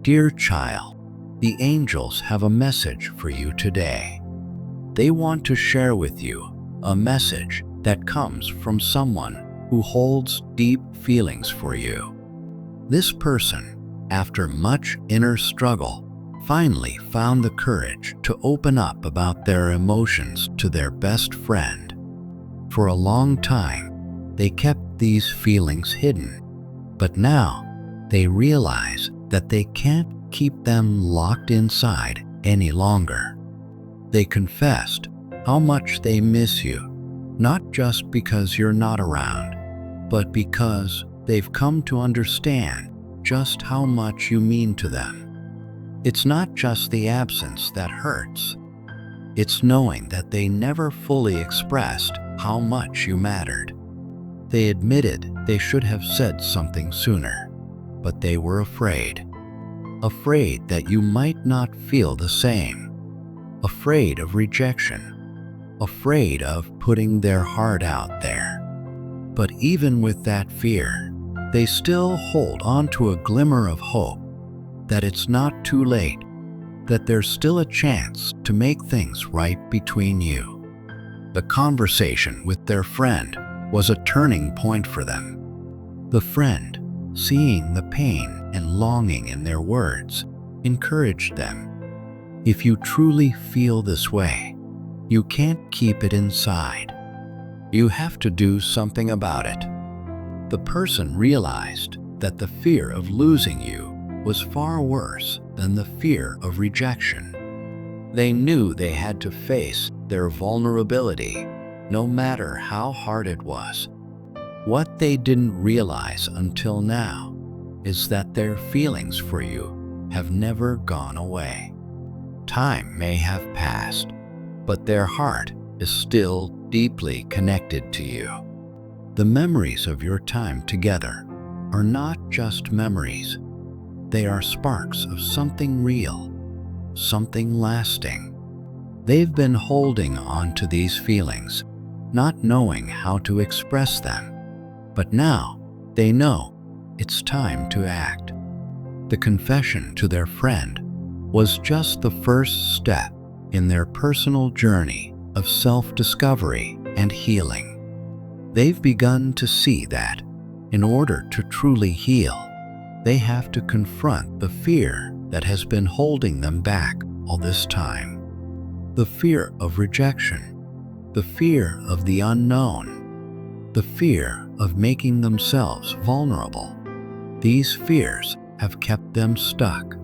Dear child, the angels have a message for you today. They want to share with you a message that comes from someone who holds deep feelings for you. This person, after much inner struggle, finally found the courage to open up about their emotions to their best friend. For a long time, they kept these feelings hidden, but now they realize that they can't keep them locked inside any longer. They confessed how much they miss you, not just because you're not around, but because they've come to understand just how much you mean to them. It's not just the absence that hurts. It's knowing that they never fully expressed how much you mattered. They admitted they should have said something sooner, but they were afraid. Afraid that you might not feel the same. Afraid of rejection. Afraid of putting their heart out there. But even with that fear, they still hold on to a glimmer of hope that it's not too late, that there's still a chance to make things right between you. The conversation with their friend was a turning point for them. The friend, seeing the pain and longing in their words, encouraged them. If you truly feel this way, you can't keep it inside. You have to do something about it. The person realized that the fear of losing you was far worse than the fear of rejection. They knew they had to face their vulnerability, no matter how hard it was. What they didn't realize until now is that their feelings for you have never gone away. Time may have passed, but their heart is still deeply connected to you. The memories of your time together are not just memories. They are sparks of something real, something lasting. They've been holding on to these feelings, not knowing how to express them. But now they know it's time to act. The confession to their friend was just the first step in their personal journey of self-discovery and healing. They've begun to see that in order to truly heal, they have to confront the fear that has been holding them back all this time. The fear of rejection, the fear of the unknown, the fear of making themselves vulnerable. These fears have kept them stuck.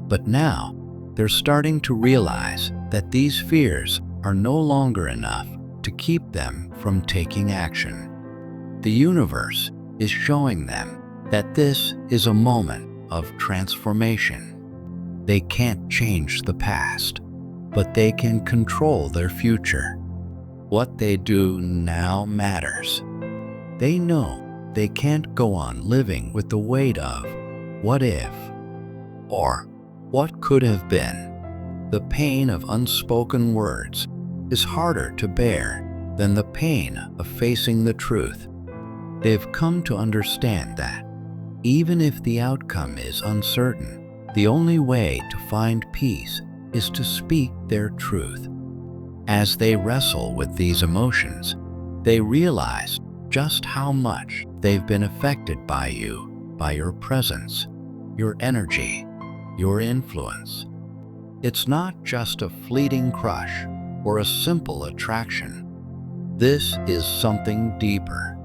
But now, they're starting to realize that these fears are no longer enough to keep them from taking action. The universe is showing them that this is a moment of transformation. They can't change the past, but they can control their future. What they do now matters. They know they can't go on living with the weight of what if or what could have been. The pain of unspoken words is harder to bear than the pain of facing the truth. They've come to understand that even if the outcome is uncertain, the only way to find peace is to speak their truth. As they wrestle with these emotions, they realize just how much they've been affected by you, by your presence, your energy, your influence. It's not just a fleeting crush or a simple attraction. This is something deeper.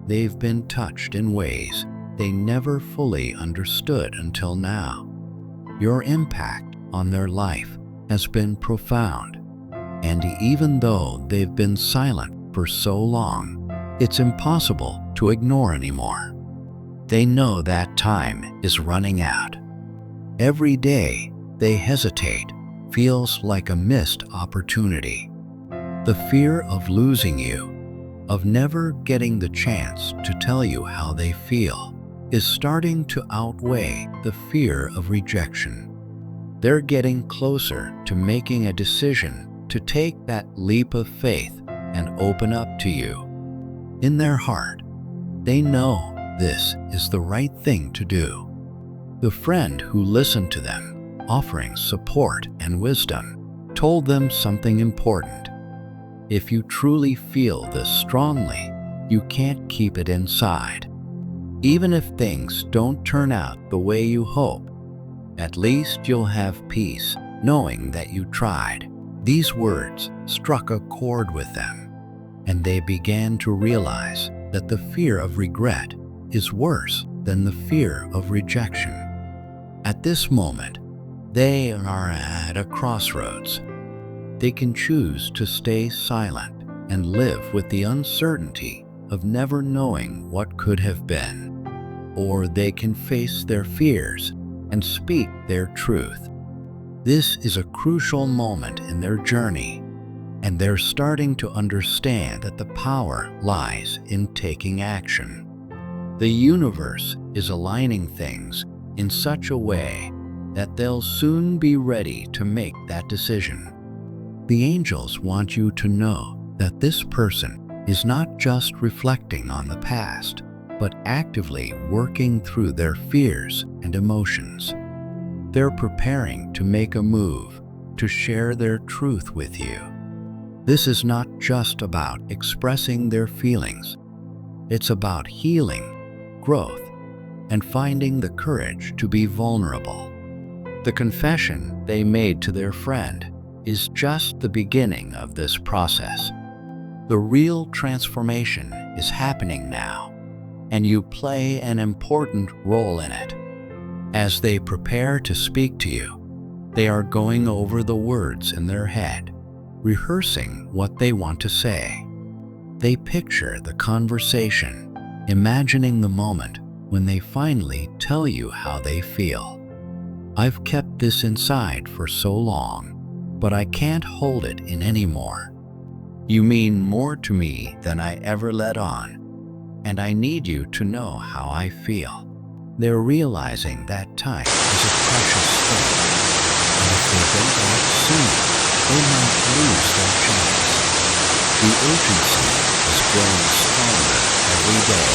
They've been touched in ways they never fully understood until now. Your impact on their life has been profound, and even though they've been silent for so long, it's impossible to ignore anymore. They know that time is running out. Every day they hesitate feels like a missed opportunity. The fear of losing you, of never getting the chance to tell you how they feel, is starting to outweigh the fear of rejection. They're getting closer to making a decision to take that leap of faith and open up to you. In their heart, they know this is the right thing to do. The friend who listened to them, offering support and wisdom, told them something important. If you truly feel this strongly, you can't keep it inside. Even if things don't turn out the way you hope, at least you'll have peace knowing that you tried. These words struck a chord with them, and they began to realize that the fear of regret is worse than the fear of rejection. At this moment, they are at a crossroads. They can choose to stay silent and live with the uncertainty of never knowing what could have been, or they can face their fears and speak their truth. This is a crucial moment in their journey, and they're starting to understand that the power lies in taking action. The universe is aligning things in such a way that they'll soon be ready to make that decision. The angels want you to know that this person is not just reflecting on the past, but actively working through their fears and emotions. They're preparing to make a move to share their truth with you. This is not just about expressing their feelings. It's about healing, growth, and finding the courage to be vulnerable. The confession they made to their friend is just the beginning of this process. The real transformation is happening now, and you play an important role in it. As they prepare to speak to you, they are going over the words in their head, rehearsing what they want to say. They picture the conversation, imagining the moment when they finally tell you how they feel. I've kept this inside for so long, but I can't hold it in anymore. You mean more to me than I ever let on, and I need you to know how I feel. They're realizing that time is a precious thing, and if they don't act soon, they might lose their chance. The urgency is growing stronger every day,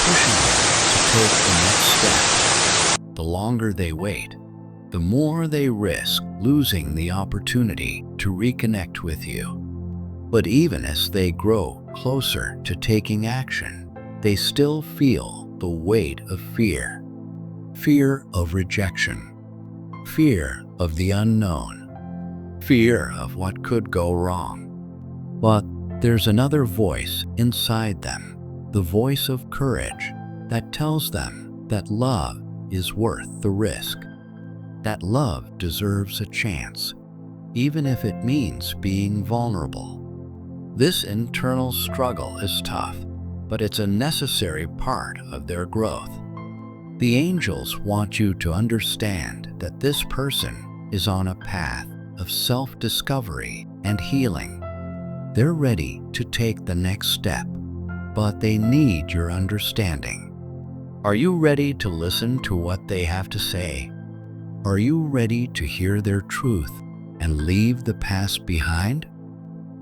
pushing them to take the next step. The longer they wait, the more they risk losing the opportunity to reconnect with you. But even as they grow closer to taking action, they still feel the weight of fear. Fear of rejection. Fear of the unknown. Fear of what could go wrong. But there's another voice inside them, the voice of courage, that tells them that love is worth the risk. That love deserves a chance, even if it means being vulnerable. This internal struggle is tough, but it's a necessary part of their growth. The angels want you to understand that this person is on a path of self-discovery and healing. They're ready to take the next step, but they need your understanding. Are you ready to listen to what they have to say? Are you ready to hear their truth and leave the past behind?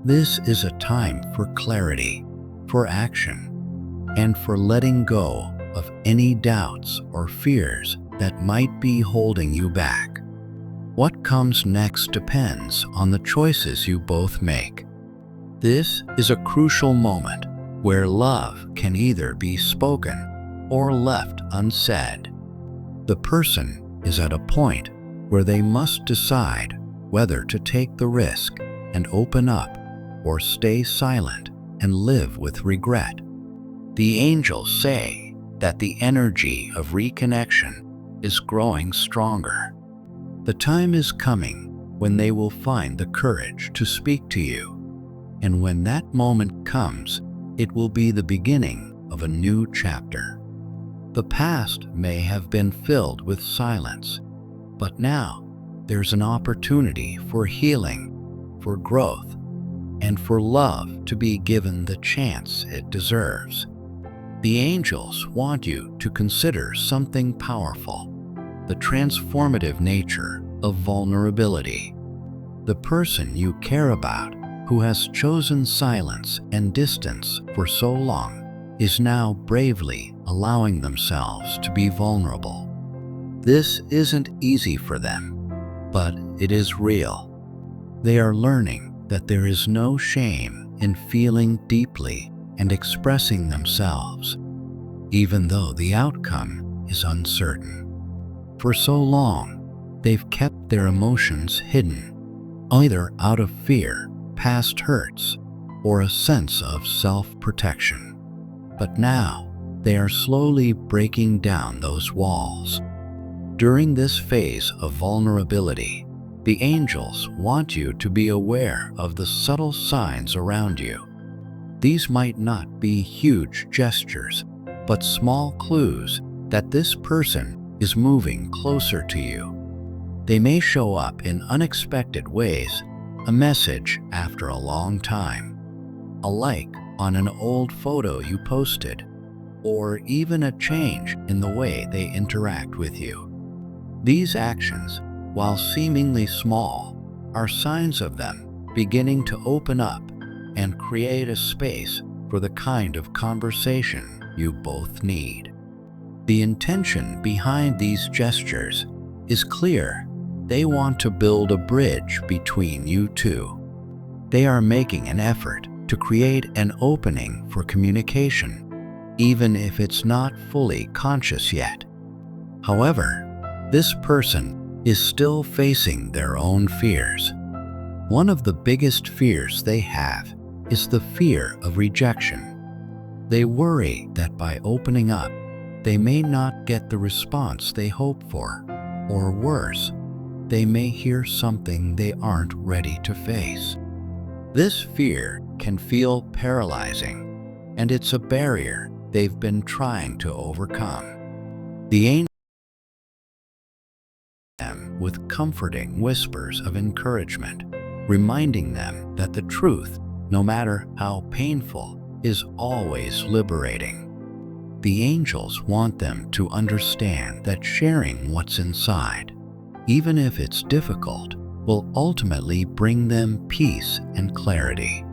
This is a time for clarity, for action, and for letting go of any doubts or fears that might be holding you back. What comes next depends on the choices you both make. This is a crucial moment where love can either be spoken or left unsaid. The person is at a point where they must decide whether to take the risk and open up or stay silent and live with regret. The angels say that the energy of reconnection is growing stronger. The time is coming when they will find the courage to speak to you, and when that moment comes, it will be the beginning of a new chapter. The past may have been filled with silence, but now there's an opportunity for healing, for growth, and for love to be given the chance it deserves. The angels want you to consider something powerful, the transformative nature of vulnerability. The person you care about, who has chosen silence and distance for so long, is now bravely allowing themselves to be vulnerable. This isn't easy for them, but it is real. They are learning that there is no shame in feeling deeply and expressing themselves, even though the outcome is uncertain. For so long, they've kept their emotions hidden, either out of fear, past hurts, or a sense of self-protection. But now, they are slowly breaking down those walls. During this phase of vulnerability, the angels want you to be aware of the subtle signs around you. These might not be huge gestures, but small clues that this person is moving closer to you. They may show up in unexpected ways, a message after a long time, a like on an old photo you posted, or even a change in the way they interact with you. These actions, while seemingly small, are signs of them beginning to open up and create a space for the kind of conversation you both need. The intention behind these gestures is clear. They want to build a bridge between you two. They are making an effort to create an opening for communication, even if it's not fully conscious yet. However, this person is still facing their own fears. One of the biggest fears they have is the fear of rejection. They worry that by opening up, they may not get the response they hope for, or worse, they may hear something they aren't ready to face. This fear can feel paralyzing, and it's a barrier they've been trying to overcome. The angel them with comforting whispers of encouragement, reminding them that the truth, no matter how painful, is always liberating. The angels want them to understand that sharing what's inside, even if it's difficult, will ultimately bring them peace and clarity.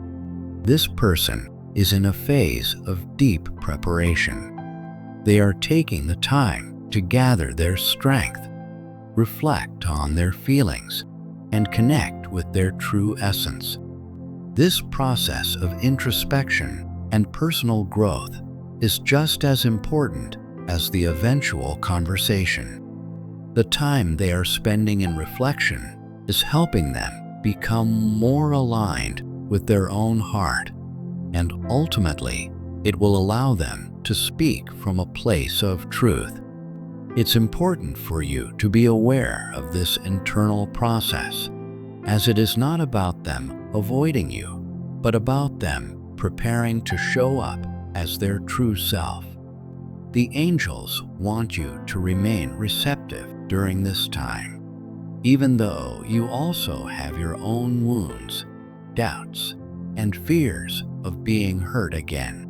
This person is in a phase of deep preparation. They are taking the time to gather their strength, reflect on their feelings, and connect with their true essence. This process of introspection and personal growth is just as important as the eventual conversation. The time they are spending in reflection is helping them become more aligned with their own heart, and ultimately, it will allow them to speak from a place of truth. It's important for you to be aware of this internal process, as it is not about them avoiding you, but about them preparing to show up as their true self. The angels want you to remain receptive during this time, even though you also have your own wounds, doubts, and fears of being hurt again.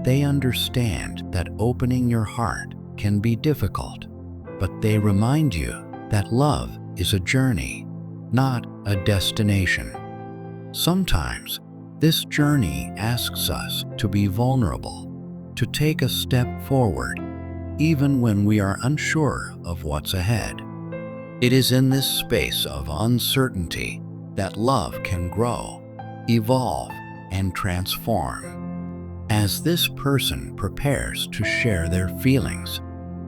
They understand that opening your heart can be difficult, but they remind you that love is a journey, not a destination. Sometimes, this journey asks us to be vulnerable, to take a step forward, even when we are unsure of what's ahead. It is in this space of uncertainty that love can grow, evolve, and transform. As this person prepares to share their feelings,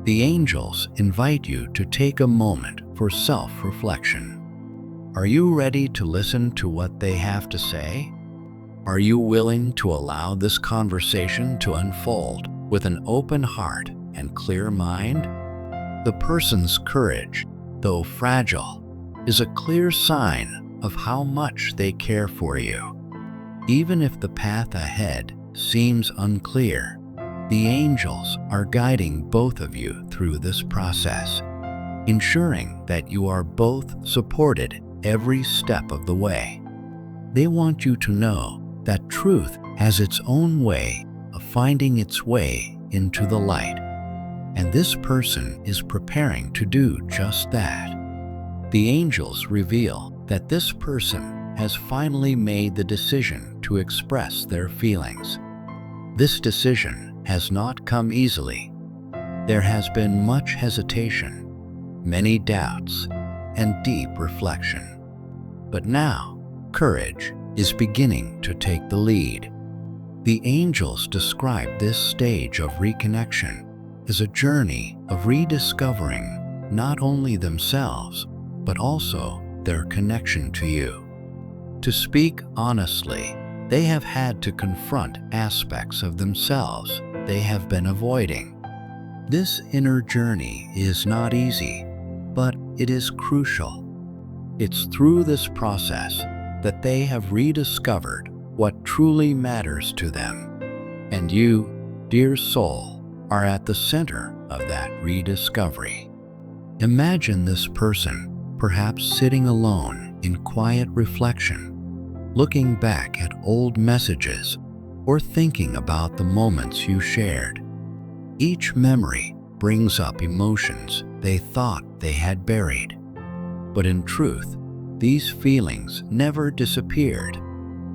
the angels invite you to take a moment for self-reflection. Are you ready to listen to what they have to say? Are you willing to allow this conversation to unfold with an open heart and clear mind? The person's courage, though fragile, is a clear sign of how much they care for you. Even if the path ahead seems unclear, the angels are guiding both of you through this process, ensuring that you are both supported every step of the way. They want you to know that truth has its own way of finding its way into the light, and this person is preparing to do just that. The angels reveal that this person has finally made the decision to express their feelings. This decision has not come easily. There has been much hesitation, many doubts, and deep reflection. But now, courage is beginning to take the lead. The angels describe this stage of reconnection as a journey of rediscovering not only themselves, but also their connection to you. To speak honestly, they have had to confront aspects of themselves they have been avoiding. This inner journey is not easy, but it is crucial. It's through this process that they have rediscovered what truly matters to them. And you, dear soul, are at the center of that rediscovery. Imagine this person, perhaps sitting alone in quiet reflection, looking back at old messages or thinking about the moments you shared. Each memory brings up emotions they thought they had buried. But in truth, these feelings never disappeared.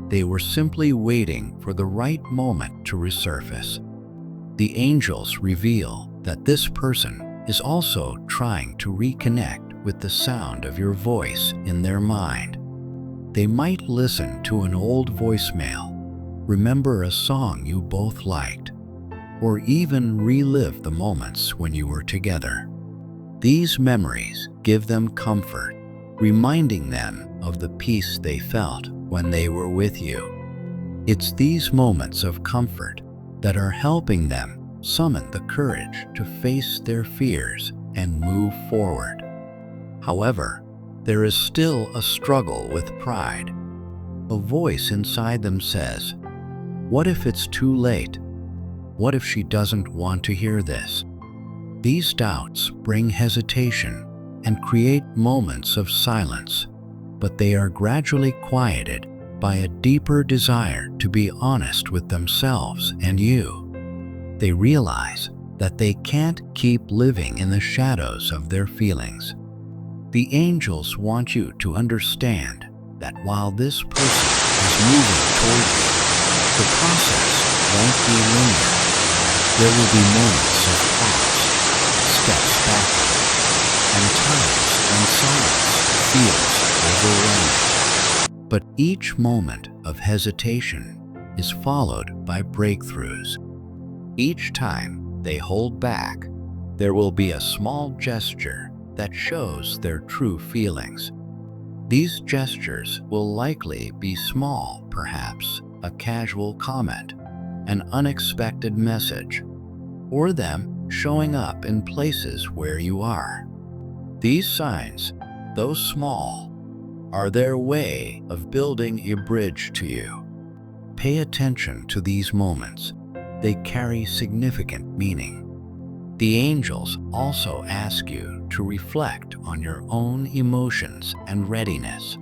They were simply waiting for the right moment to resurface. The angels reveal that this person is also trying to reconnect with the sound of your voice in their mind. They might listen to an old voicemail, remember a song you both liked, or even relive the moments when you were together. These memories give them comfort, reminding them of the peace they felt when they were with you. It's these moments of comfort that are helping them summon the courage to face their fears and move forward. However, there is still a struggle with pride. A voice inside them says, "What if it's too late? What if she doesn't want to hear this?" These doubts bring hesitation and create moments of silence, but they are gradually quieted by a deeper desire to be honest with themselves and you. They realize that they can't keep living in the shadows of their feelings. The angels want you to understand that while this person is moving toward you, the process won't be linear. There will be moments of pause, steps backward, and times when silence feels overwhelming. But each moment of hesitation is followed by breakthroughs. Each time they hold back, there will be a small gesture that shows their true feelings. These gestures will likely be small, perhaps a casual comment, an unexpected message, or them showing up in places where you are. These signs, though small, are their way of building a bridge to you. Pay attention to these moments. They carry significant meaning. The angels also ask you to reflect on your own emotions and readiness.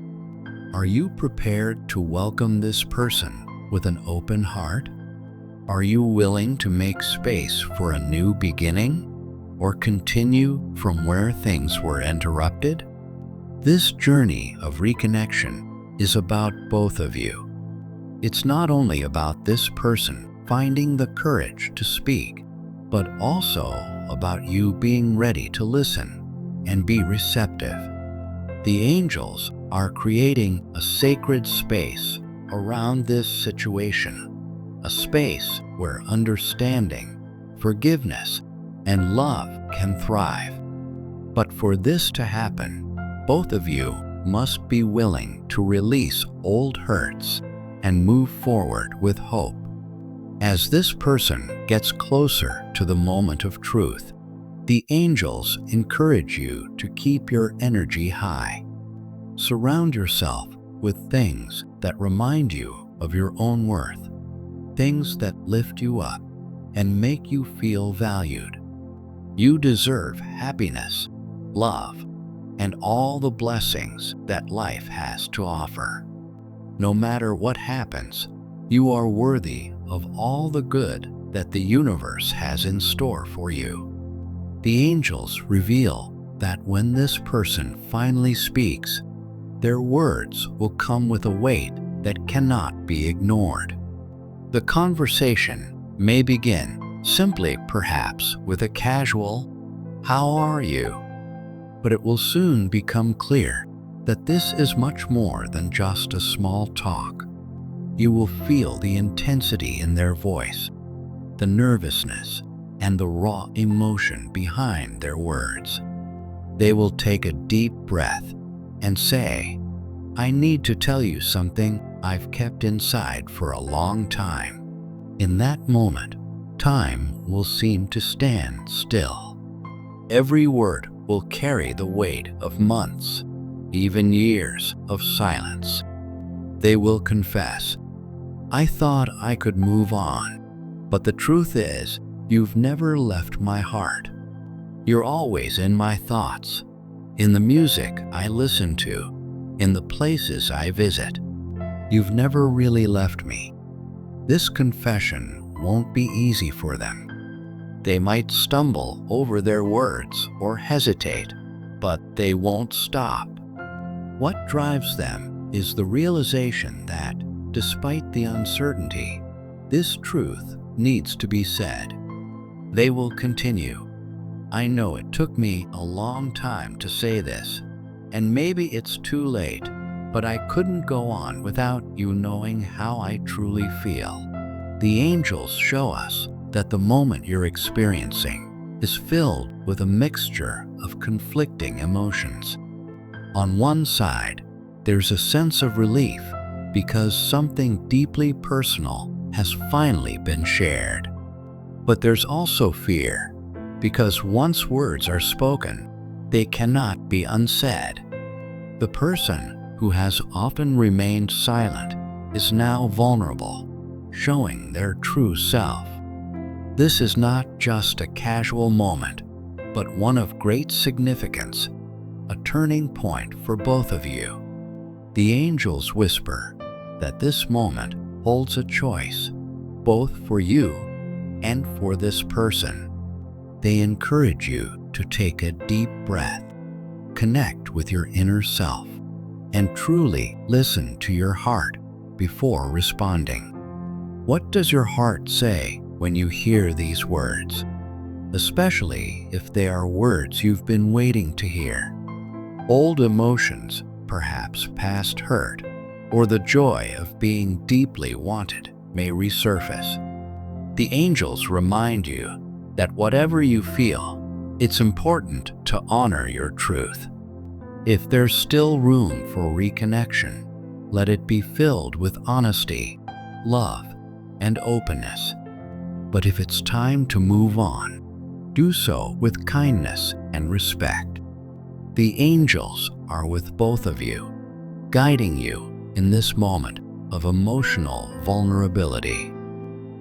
Are you prepared to welcome this person with an open heart? Are you willing to make space for a new beginning, or continue from where things were interrupted? This journey of reconnection is about both of you. It's not only about this person finding the courage to speak, but also about you being ready to listen and be receptive. The angels are creating a sacred space around this situation, a space where understanding, forgiveness, and love can thrive. But for this to happen, both of you must be willing to release old hurts and move forward with hope. As this person gets closer to the moment of truth, the angels encourage you to keep your energy high. Surround yourself with things that remind you of your own worth, things that lift you up and make you feel valued. You deserve happiness, love, and all the blessings that life has to offer. No matter what happens, you are worthy of all the good that the universe has in store for you. The angels reveal that when this person finally speaks, their words will come with a weight that cannot be ignored. The conversation may begin simply, perhaps, with a casual, "How are you?" but it will soon become clear that this is much more than just a small talk. You will feel the intensity in their voice, the nervousness, and the raw emotion behind their words. They will take a deep breath and say, "I need to tell you something I've kept inside for a long time." In that moment, time will seem to stand still. Every word will carry the weight of months, even years of silence. They will confess, "I thought I could move on, but the truth is, you've never left my heart. You're always in my thoughts, in the music I listen to, in the places I visit. You've never really left me." This confession won't be easy for them. They might stumble over their words or hesitate, but they won't stop. What drives them is the realization that, despite the uncertainty, this truth needs to be said. They will continue, "I know it took me a long time to say this, and maybe it's too late, but I couldn't go on without you knowing how I truly feel." The angels show us that the moment you're experiencing is filled with a mixture of conflicting emotions. On one side, there's a sense of relief because something deeply personal has finally been shared. But there's also fear, because once words are spoken, they cannot be unsaid. The person who has often remained silent is now vulnerable, showing their true self. This is not just a casual moment, but one of great significance, a turning point for both of you. The angels whisper that this moment holds a choice, both for you and for this person. They encourage you to take a deep breath, connect with your inner self, and truly listen to your heart before responding. What does your heart say when you hear these words, especially if they are words you've been waiting to hear? Old emotions, perhaps past hurt, or the joy of being deeply wanted may resurface. The angels remind you that whatever you feel, it's important to honor your truth. If there's still room for reconnection, let it be filled with honesty, love, and openness. But if it's time to move on, do so with kindness and respect. The angels are with both of you, guiding you in this moment of emotional vulnerability.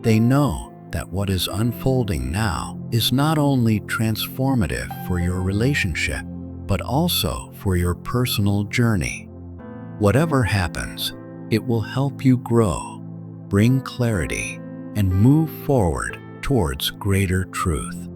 They know that what is unfolding now is not only transformative for your relationship, but also for your personal journey. Whatever happens, it will help you grow, bring clarity, and move forward towards greater truth.